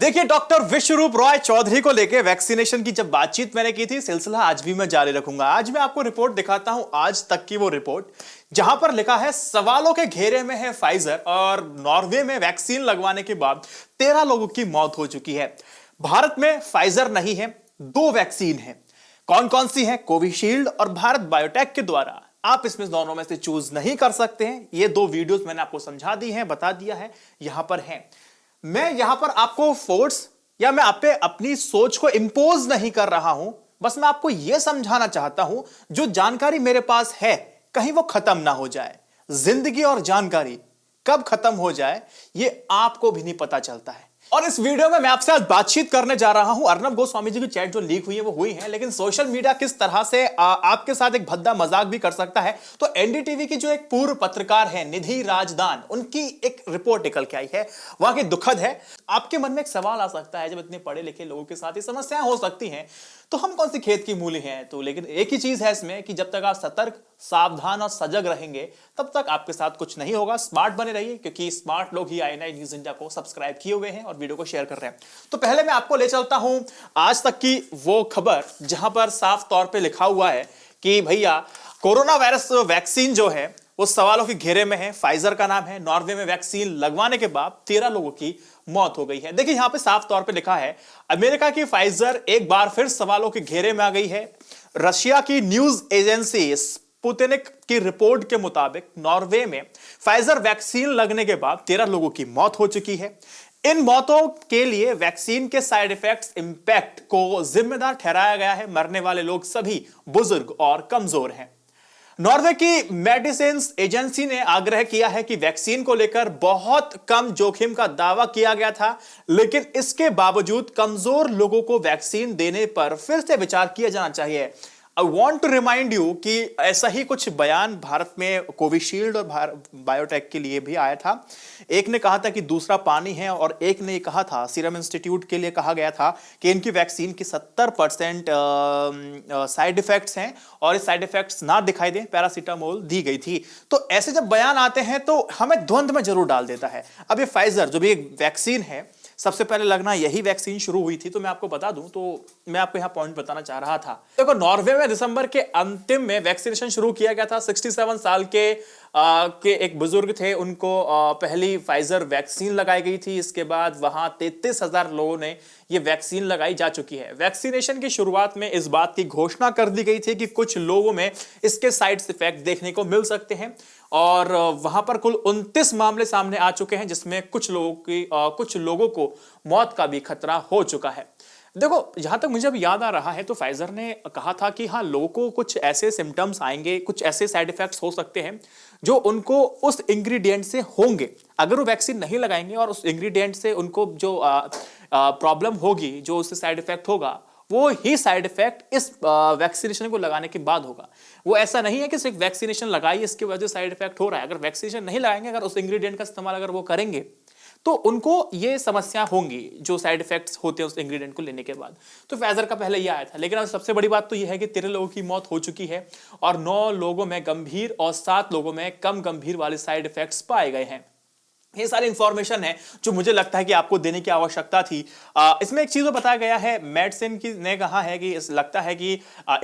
देखिए, डॉक्टर विश्वरूप रॉय चौधरी को लेकर वैक्सीनेशन की जब बातचीत मैंने की थी, सिलसिला आज भी मैं जारी रखूंगा। आज मैं आपको रिपोर्ट दिखाता हूं, आज तक की वो रिपोर्ट जहां पर लिखा है सवालों के घेरे में है फाइजर और नॉर्वे में वैक्सीन लगवाने के बाद 13 लोगों की मौत हो चुकी है। भारत में फाइजर नहीं है, दो वैक्सीन है। कौन कौन सी है? कोविशील्ड और भारत बायोटेक के द्वारा। आप इसमें दोनों में से चूज नहीं कर सकते हैं। ये दो वीडियोस मैंने आपको समझा दी हैं, बता दिया है, यहां पर है। मैं यहां पर आपको फोर्स या मैं आप पे अपनी सोच को इंपोज नहीं कर रहा हूं, बस मैं आपको यह समझाना चाहता हूं जो जानकारी मेरे पास है कहीं वो खत्म ना हो जाए। जिंदगी और जानकारी कब खत्म हो जाए ये आपको भी नहीं पता चलता है। और इस वीडियो में मैं आपसे आज बातचीत करने जा रहा हूं। अर्नब गोस्वामी जी की चैट जो लीक हुई है वो हुई है, लेकिन सोशल मीडिया किस तरह से आपके साथ एक भद्दा मजाक भी कर सकता है। तो एनडीटीवी की जो एक पूर्व पत्रकार है निधि राजदान, उनकी एक रिपोर्ट निकल के आई है, वहां की दुखद है। आपके मन में एक सवाल आ सकता है, जब इतने पढ़े लिखे लोगों के साथ ये समस्याएं हो सकती हैं तो हम कौन सी खेत की मूली हैं। तो लेकिन एक ही चीज है इसमें कि जब तक आप सतर्क, सावधान और सजग रहेंगे तब तक आपके साथ कुछ नहीं होगा। स्मार्ट बने रहिए, क्योंकि स्मार्ट लोग ही INI न्यूज इंडिया को सब्सक्राइब किए हुए हैं और वीडियो को शेयर कर रहे हैं। तो पहले मैं आपको ले चलता हूं आज तक की वो खबर जहां पर साफ तौर पे लिखा हुआ है कि भैया कोरोना वायरस वैक्सीन जो है वो सवालों के घेरे में है। फाइजर का नाम है। नॉर्वे में वैक्सीन लगवाने के बाद 13 लोगों की मौत हो गई है। देखिए यहां पे साफ तौर पे लिखा है अमेरिका की फाइजर एक बार फिर सवालों के घेरे में आ गई है। रशिया की न्यूज एजेंसी स्पुतनिक की रिपोर्ट के मुताबिक नॉर्वे में फाइजर वैक्सीन लगने के बाद 13 लोगों की मौत हो चुकी है। इन मौतों के लिए वैक्सीन के साइड इफेक्ट्स इंपैक्ट को जिम्मेदार ठहराया गया है। मरने वाले लोग सभी बुजुर्ग और कमजोर हैं। नॉर्वे की मेडिसिन एजेंसी ने आग्रह किया है कि वैक्सीन को लेकर बहुत कम जोखिम का दावा किया गया था, लेकिन इसके बावजूद कमजोर लोगों को वैक्सीन देने पर फिर से विचार किया जाना चाहिए। I want to remind you कि ऐसा ही कुछ बयान भारत में कोविशील्ड और बायोटेक के लिए भी आया था। एक ने कहा था कि दूसरा पानी है और एक ने कहा था, सीरम इंस्टीट्यूट के लिए कहा गया था कि इनकी वैक्सीन की 70% साइड इफेक्ट्स हैं और इस साइड इफेक्ट्स ना दिखाई दें, पैरासीटामोल दी गई थी। तो ऐसे जब बयान आते हैं तो हमें द्वंद्व में जरूर डाल देता है। अब ये फाइजर जो भी एक वैक्सीन है, सबसे पहले लगना यही वैक्सीन शुरू हुई थी। तो मैं आपको बता दूं, तो मैं आपको यहां पॉइंट बताना चाह रहा था। देखो, नॉर्वे में दिसंबर के अंतिम में वैक्सीनेशन शुरू किया गया था। 67 साल के एक बुजुर्ग थे, उनको पहली फाइजर वैक्सीन लगाई गई थी। इसके बाद वहां 33,000 लोगों ने ये वैक्सीन लगाई जा चुकी है। वैक्सीनेशन की शुरुआत में इस बात की घोषणा कर दी गई थी कि कुछ लोगों में इसके साइड इफेक्ट देखने को मिल सकते हैं और वहां पर कुल 29 मामले सामने आ चुके हैं, जिसमें कुछ लोगों को मौत का भी खतरा हो चुका है। देखो, जहां तक मुझे अब याद आ रहा है तो फाइजर ने कहा था कि हाँ, लोगों को कुछ ऐसे सिम्टम्स आएंगे, कुछ ऐसे साइड इफेक्ट्स हो सकते हैं जो उनको उस इंग्रेडिएंट से होंगे अगर वो वैक्सीन नहीं लगाएंगे, और उस इंग्रेडिएंट से उनको जो प्रॉब्लम होगी, जो उससे साइड इफेक्ट होगा, वो ही साइड इफेक्ट इस वैक्सीनेशन को लगाने के बाद होगा। वो ऐसा नहीं है कि सिर्फ वैक्सीनेशन लगाई इसके वजह से साइड इफेक्ट हो रहा है। अगर वैक्सीनेशन नहीं लगाएंगे, अगर उस इंग्रेडिएंट का इस्तेमाल अगर वो करेंगे तो उनको ये समस्या होंगी जो साइड इफेक्ट्स होते हैं उस इंग्रेडिएंट को लेने के बाद। तो फाइजर का पहले ये आया था, लेकिन अब सबसे बड़ी बात तो ये है कि 13 लोगों की मौत हो चुकी है और 9 लोगों में गंभीर और 7 लोगों में कम गंभीर वाले साइड इफेक्ट्स पाए गए हैं। ये सारी इंफॉर्मेशन है जो मुझे लगता है कि आपको देने की आवश्यकता थी। इसमें एक चीज बताया गया है, मेडिसिन की ने कहा है कि लगता है कि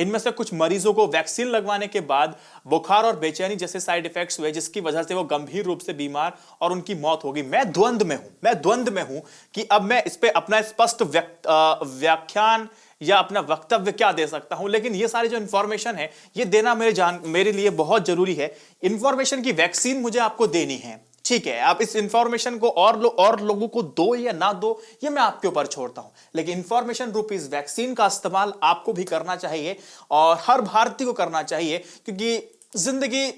इनमें से कुछ मरीजों को वैक्सीन लगवाने के बाद बुखार और बेचैनी जैसे साइड इफेक्ट्स हुए, जिसकी वजह से वो गंभीर रूप से बीमार और उनकी मौत होगी। मैं द्वंद्व में हूं कि अब मैं इस पे अपना स्पष्ट व्याख्यान या अपना वक्तव्य क्या दे सकता हूं, लेकिन ये सारी जो इंफॉर्मेशन है ये देना मेरे लिए बहुत जरूरी है। इंफॉर्मेशन की वैक्सीन मुझे आपको देनी है, ठीक है। आप इस इंफॉर्मेशन को और लोगों को दो या ना दो, ये मैं आपके ऊपर छोड़ता हूं, लेकिन इंफॉर्मेशन रूपी इस वैक्सीन का इस्तेमाल आपको भी करना चाहिए और हर भारतीय को करना चाहिए, क्योंकि जिंदगी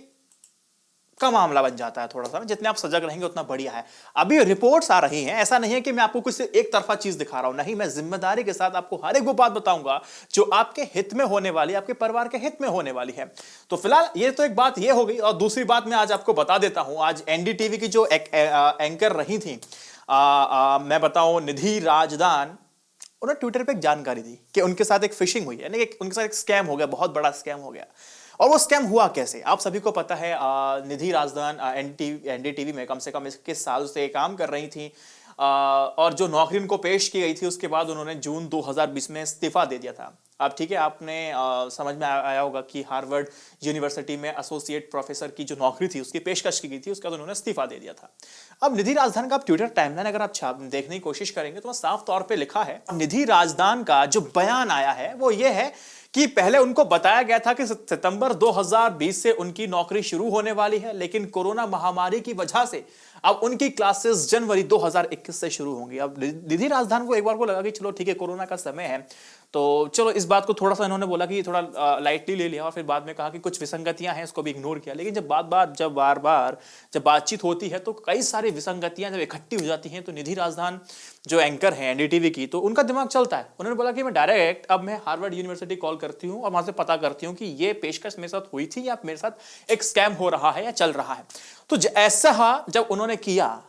का मामला बन जाता है थोड़ा सा। जितने आप सजग रहेंगे उतना बढ़िया है। अभी रिपोर्ट्स आ रही हैं, ऐसा नहीं है कि मैं आपको कुछ एक तरफा चीज दिखा रहा हूं, नहीं, मैं जिम्मेदारी के साथ आपको हर एक वो बात बताऊंगा जो आपके हित में होने वाली, आपके परिवार के हित में होने वाली है। तो फिलहाल ये तो एक बात ये हो गई, और दूसरी बात मैं आज आपको बता देता हूं। आज एनडीटीवी की जो एंकर रही थी, मैं बताऊं, निधि राजदान, उन्होंने ट्विटर पे एक जानकारी दी कि उनके साथ एक फिशिंग हुई है, यानी कि उनके साथ एक स्कैम हो गया, बहुत बड़ा स्कैम हो गया। और वो स्कैम हुआ कैसे, आप सभी को पता है। निधि राजदान एनडीटीवी में कम से कम 21 साल से काम कर रही थी। और जो नौकरी उनको पेश की गई थी उसके बाद उन्होंने जून 2020 में इस्तीफा दे दिया था। अब ठीक है, आपने समझ में आया होगा कि हार्वर्ड यूनिवर्सिटी में एसोसिएट प्रोफेसर की जो नौकरी थी उसकी पेशकश की गई थी, उसके बाद उन्होंने इस्तीफा दे दिया था। अब निधि राजदान का ट्विटर टाइमलाइन अगर आप देखने की कोशिश करेंगे तो साफ तौर पे लिखा है, निधि राजदान का जो बयान आया है वो ये है कि पहले उनको बताया गया था कि सितंबर 2020 से उनकी नौकरी शुरू होने वाली है, लेकिन कोरोना महामारी की वजह से अब उनकी क्लासेस जनवरी 2021 से शुरू होंगी। अब निधि राजदान को एक बार को लगा कि चलो ठीक है, कोरोना का समय है तो चलो इस बात को थोड़ा सा इन्होंने बोला कि थोड़ा लाइटली ले लिया, और फिर बाद में कहा कि कुछ विसंगतियां हैं, उसको भी इग्नोर किया। लेकिन जब बार बार बातचीत होती है तो कई सारी विसंगतियां जब इकट्ठी हो जाती हैं तो निधि राजदान जो एंकर है एनडीटीवी की, तो उनका दिमाग चलता है। उन्होंने बोला कि मैं डायरेक्ट अब मैं हार्वर्ड यूनिवर्सिटी कॉल करती हूँ और वहां से पता करती हूँ कि ये पेशकश मेरे साथ हुई थी या मेरे साथ एक स्कैम हो रहा है या चल रहा है। तो ऐसा जब उन्होंने किया,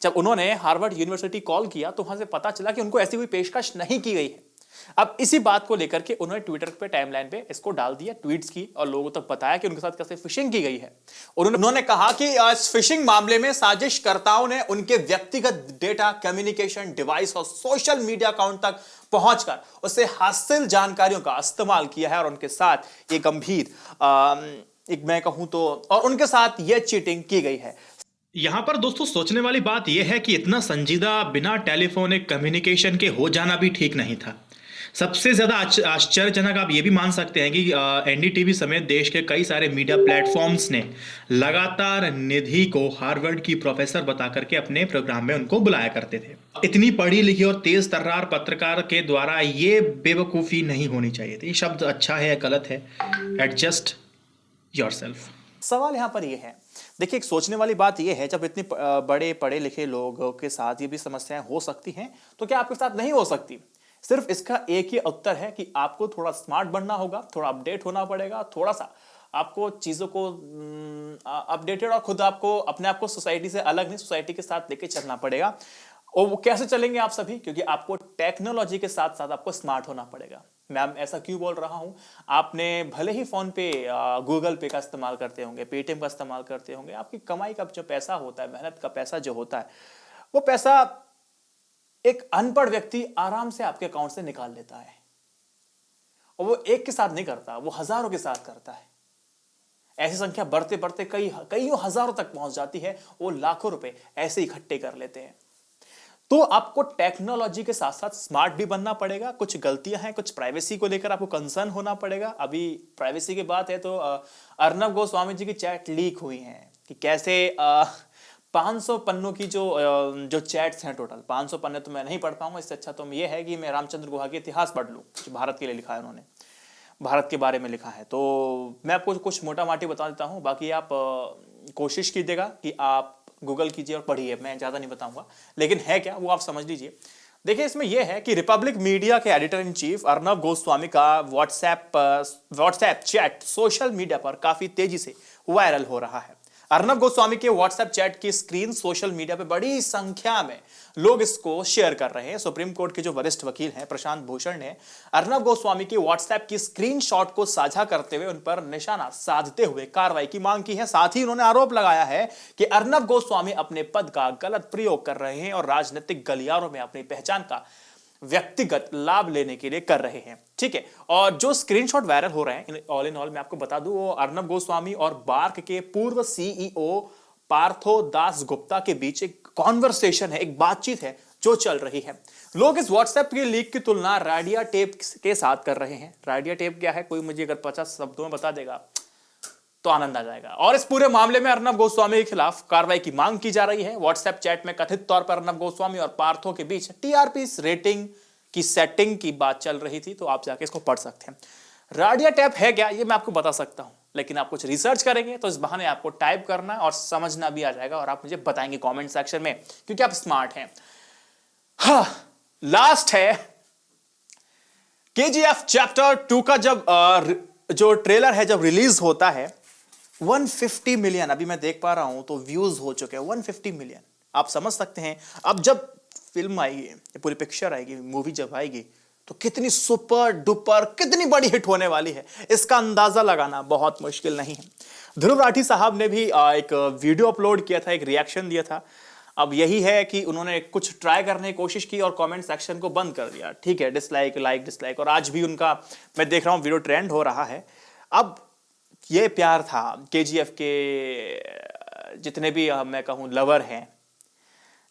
जब उन्होंने हार्वर्ड यूनिवर्सिटी कॉल किया तो वहां से पता चला कि उनको ऐसी कोई पेशकश नहीं की गई है। अब इसी बात को लेकर के उन्होंने ट्विटर पे टाइमलाइन पे इसको डाल दिया, ट्वीट्स की, और लोगों तक बताया कि उनके साथ कैसे फिशिंग की गई है। और उन्होंने कहा कि इस फिशिंग मामले में साजिशकर्ताओं ने उनके व्यक्तिगत डेटा, कम्युनिकेशन डिवाइस और सोशल मीडिया अकाउंट तक पहुंचकर उससे हासिल जानकारियों का इस्तेमाल किया है और उनके साथ ये गंभीर एक मैं कहूं तो और उनके साथ ये चीटिंग की गई है। यहाँ पर दोस्तों सोचने वाली बात यह है कि इतना संजीदा बिना टेलीफोनिक कम्युनिकेशन के हो जाना भी ठीक नहीं था। सबसे ज़्यादा आश्चर्यजनक आप ये भी मान सकते हैं कि एनडीटीवी समेत देश के कई सारे मीडिया प्लेटफॉर्म्स ने लगातार निधि को हार्वर्ड की प्रोफेसर बता करके अपने प्रोग्राम में उनको बुलाया करते थे। इतनी पढ़ी लिखी और तेज तर्रार पत्रकार के द्वारा ये बेवकूफ़ी नहीं होनी चाहिए थी। ये शब्द अच्छा है या गलत है, एडजस्ट योरसेल्फ। सवाल यहाँ पर ये है, देखिए एक सोचने वाली बात यह है, जब इतने बड़े पढ़े लिखे लोगों के साथ ये भी समस्याएं हो सकती हैं तो क्या आपके साथ नहीं हो सकती? सिर्फ इसका एक ही उत्तर है कि आपको थोड़ा स्मार्ट बनना होगा, थोड़ा अपडेट होना पड़ेगा, थोड़ा सा आपको चीज़ों को अपडेटेड और खुद आपको अपने आप को सोसाइटी से अलग नहीं, सोसाइटी के साथ लेके चलना पड़ेगा। और वो कैसे चलेंगे आप सभी? क्योंकि आपको टेक्नोलॉजी के साथ साथ आपको स्मार्ट होना पड़ेगा। मैम ऐसा क्यों बोल रहा हूं? आपने भले ही फोन पे गूगल पे का इस्तेमाल करते होंगे, पेटीएम का इस्तेमाल करते होंगे, आपकी कमाई का जो पैसा होता है, मेहनत का पैसा जो होता है, वो पैसा एक अनपढ़ व्यक्ति आराम से आपके अकाउंट से निकाल लेता है। और वो एक के साथ नहीं करता, वो हजारों के साथ करता है। ऐसी संख्या बढ़ते बढ़ते कईयों हजारों तक पहुंच जाती है। वो लाखों रुपए ऐसे इकट्ठे कर लेते हैं। तो आपको टेक्नोलॉजी के साथ साथ स्मार्ट भी बनना पड़ेगा। कुछ गलतियां हैं, कुछ प्राइवेसी को लेकर आपको कंसर्न होना पड़ेगा। अभी प्राइवेसी की बात है तो अर्नब गोस्वामी जी की चैट लीक हुई है कि कैसे 500 पन्नों की जो चैट्स हैं, टोटल 500 पन्ने तो मैं नहीं पढ़ पाऊंगा। इससे अच्छा तो ये है कि मैं रामचंद्र गुहा के इतिहास पढ़ लूं, जो भारत के लिए लिखा है, उन्होंने भारत के बारे में लिखा है। तो मैं आपको कुछ मोटा माटी बता देता हूं, बाकी आप कोशिश कीजिएगा कि आप गूगल कीजिए और पढ़िए। मैं ज़्यादा नहीं बताऊंगा, लेकिन है क्या वो आप समझ लीजिए। देखिए इसमें यह है कि रिपब्लिक मीडिया के editor in chief Arnab Goswami का व्हाट्सएप चैट सोशल मीडिया पर काफ़ी तेजी से वायरल हो रहा है। अर्नब गोस्वामी के व्हाट्सएप चैट की स्क्रीन सोशल मीडिया पे बड़ी संख्या में लोग इसको शेयर कर रहे हैं। सुप्रीम कोर्ट के जो वरिष्ठ वकील हैं प्रशांत भूषण ने अर्नब गोस्वामी की व्हाट्सएप की स्क्रीनशॉट को साझा करते हुए उन पर निशाना साधते हुए कार्रवाई की मांग की है। साथ ही उन्होंने आरोप लगाया है कि अर्नब गोस्वामी अपने पद का गलत प्रयोग कर रहे हैं और राजनीतिक गलियारों में अपनी पहचान का व्यक्तिगत लाभ लेने के लिए कर रहे हैं। ठीक है, और जो स्क्रीनशॉट वायरल हो रहे हैं, ऑल इन ऑल मैं आपको बता दूं, वो अर्नब गोस्वामी और बार्क के पूर्व सीईओ पार्थो दास गुप्ता के बीच एक कॉन्वर्सेशन है, एक बातचीत है जो चल रही है। लोग इस व्हाट्सएप के लीक की तुलना राडिया टेप के साथ कर रहे हैं। राडिया टेप क्या है? कोई मुझे अगर 50 शब्दों में बता देगा तो आनंद आ जाएगा। और इस पूरे मामले में अर्नब गोस्वामी के खिलाफ कार्रवाई की मांग की जा रही है। व्हाट्सएप चैट में कथित तौर पर अर्नब गोस्वामी और पार्थो के बीच टीआरपी रेटिंग की सेटिंग की बात चल रही थी, तो आप जाके इसको पढ़ सकते हैं। राडिया टैप है क्या, ये मैं आपको बता सकता हूं, लेकिन आप कुछ रिसर्च करेंगे तो इस बहाने आपको टाइप करना और समझना भी आ जाएगा और आप मुझे बताएंगे कमेंट सेक्शन में, क्योंकि आप स्मार्ट हैं। हाँ, लास्ट है केजीएफ चैप्टर 2 का जब जो ट्रेलर है जब रिलीज होता है, 150 मिलियन अभी मैं देख पा रहा हूं तो व्यूज हो चुके हैं 150 मिलियन। आप समझ सकते हैं अब जब फिल्म आएगी, पूरी पिक्चर आएगी, मूवी जब आएगी तो कितनी सुपर डुपर कितनी बड़ी हिट होने वाली है, इसका अंदाजा लगाना बहुत मुश्किल नहीं है। ध्रुव राठी साहब ने भी एक वीडियो अपलोड किया था, एक रिएक्शन दिया था। अब यही है कि उन्होंने कुछ ट्राई करने की कोशिश की और कमेंट सेक्शन को बंद कर दिया। ठीक है, डिसलाइक, लाइक, डिसलाइक, और आज भी उनका मैं देख रहा हूं वीडियो ट्रेंड हो रहा है। अब ये प्यार था केजीएफ के जितने भी मैं कहूं लवर हैं,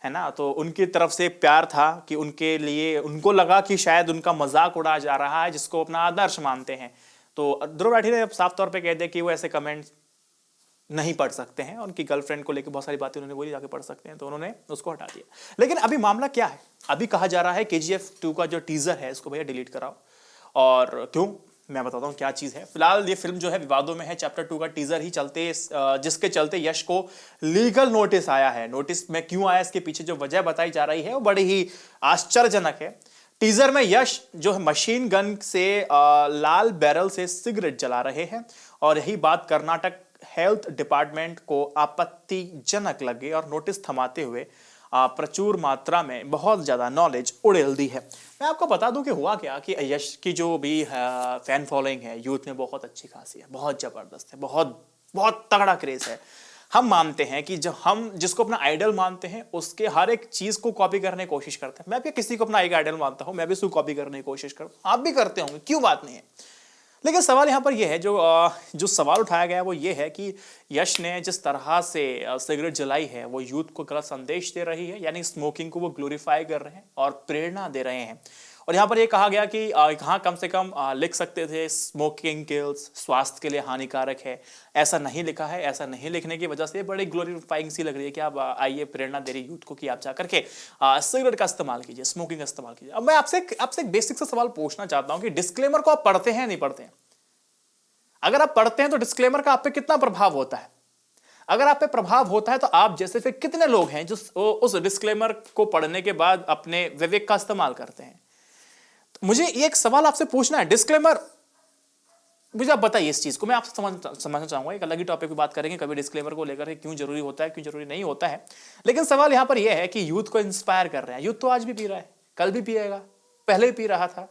है ना, तो उनकी तरफ से प्यार था कि उनके लिए उनको लगा कि शायद उनका मजाक उड़ाया जा रहा है, जिसको अपना आदर्श मानते हैं। तो ध्रुव राठी ने साफ तौर पे कह दिया कि वो ऐसे कमेंट नहीं पढ़ सकते हैं, उनकी गर्लफ्रेंड को लेकर बहुत सारी बातें उन्होंने बोली, जाके पढ़ सकते हैं, तो उन्होंने उसको हटा दिया। लेकिन अभी मामला क्या है, अभी कहा जा रहा है केजीएफ 2 का जो टीजर है इसको भैया डिलीट कराओ। और क्यों, मैं बताता हूँ क्या चीज है। फिलहाल ये फिल्म जो है विवादों में है, चैप्टर 2 का टीजर ही चलते जिसके चलते यश को लीगल नोटिस आया है। नोटिस में क्यों आया, इसके पीछे जो वजह बताई जा रही है वो बड़ी ही आश्चर्यजनक है। टीजर में यश जो है मशीन गन से लाल बैरल से सिगरेट जला रहे हैं, और यही बात कर्नाटक हेल्थ डिपार्टमेंट को आपत्तिजनक लगे और नोटिस थमाते हुए प्रचुर मात्रा में बहुत ज्यादा नॉलेज उड़ेल दी है। मैं आपको बता दूं कि हुआ क्या कि यश की जो भी फैन फॉलोइंग है यूथ में बहुत अच्छी खासी है, बहुत जबरदस्त है, बहुत बहुत तगड़ा क्रेज है। हम मानते हैं कि जब हम जिसको अपना आइडल मानते हैं उसके हर एक चीज को कॉपी करने की कोशिश करते हैं। मैं भी किसी को अपना एक आइडल मानता हूं, मैं भी उसको कॉपी करने की कोशिश करता हूं, आप भी करते होंगे, क्यों बात नहीं है। लेकिन सवाल यहाँ पर यह है, जो सवाल उठाया गया है वो ये है कि यश ने जिस तरह से सिगरेट जलाई है वो यूथ को गलत संदेश दे रही है, यानी स्मोकिंग को वो ग्लोरीफाई कर रहे हैं और प्रेरणा दे रहे हैं। और यहाँ पर ये कहा गया कि यहाँ कम से कम लिख सकते थे स्मोकिंग किल्स, स्वास्थ्य के लिए हानिकारक है, ऐसा नहीं लिखा है। ऐसा नहीं लिखने की वजह से बड़ी ग्लोरीफाइंग सी लग रही है कि आप आइए प्रेरणा दे रही यूथ को कि आप जा करके सिगरेट का इस्तेमाल कीजिए, स्मोकिंग का इस्तेमाल कीजिए। अब मैं आपसे एक बेसिक सा सवाल पूछना चाहता हूं कि डिस्क्लेमर को आप पढ़ते हैं नहीं पढ़ते हैं? अगर आप पढ़ते हैं तो डिस्क्लेमर का आप पे कितना प्रभाव होता है? अगर आप पे प्रभाव होता है तो आप जैसे फिर कितने लोग हैं जो उस डिस्क्लेमर को पढ़ने के बाद अपने विवेक का इस्तेमाल करते हैं? तो मुझे एक सवाल आपसे पूछना है, डिस्क्लेमर मुझे आप बताइए इस चीज को, मैं आपसे समझना चाहूंगा। एक अलग ही टॉपिक पे बात करेंगे कभी डिस्क्लेमर को लेकर, क्यों जरूरी होता है, क्यों जरूरी नहीं होता है। लेकिन सवाल यहां पर यह है कि यूथ को इंस्पायर कर रहे हैं। यूथ तो आज भी पी रहा है, कल भी पिएगा, पहले भी पी रहा था।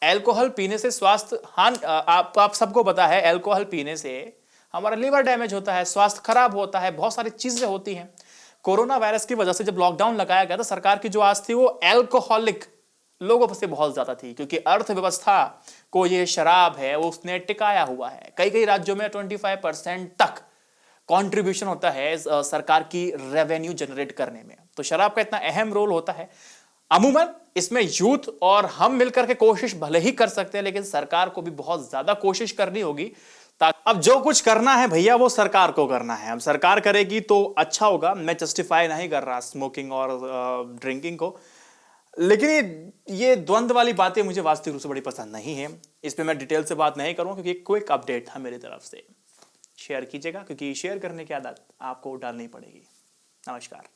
अल्कोहल पीने से स्वास्थ्य आप सबको पता है, अल्कोहल पीने से हमारा लिवर डैमेज होता है, स्वास्थ्य खराब होता है, बहुत सारी चीजें होती हैं। कोरोना वायरस की वजह से जब लॉकडाउन लगाया गया था, सरकार की जो आस थी वो अल्कोहलिक लोगों से बहुत ज्यादा थी, क्योंकि अर्थव्यवस्था को ये शराब है वो उसने टिकाया हुआ है। कई कई राज्यों में 25% तक कंट्रीब्यूशन होता है सरकार की रेवेन्यू जनरेट करने में, तो शराब का इतना अहम रोल होता है। अमूमन इसमें यूथ और हम मिलकर के कोशिश भले ही कर सकते हैं, लेकिन सरकार को भी बहुत ज्यादा कोशिश करनी होगी। अब जो कुछ करना है भैया वो सरकार को करना है। अब सरकार करेगी तो अच्छा होगा। मैं जस्टिफाई नहीं कर रहा स्मोकिंग और ड्रिंकिंग को, लेकिन ये द्वंद्व वाली बातें मुझे वास्तविक रूप से बड़ी पसंद नहीं है। इस पे मैं डिटेल से बात नहीं करूंगा, क्योंकि क्विक अपडेट था मेरी तरफ से। शेयर कीजिएगा, क्योंकि शेयर करने की आदत आपको डालनी पड़ेगी। नमस्कार।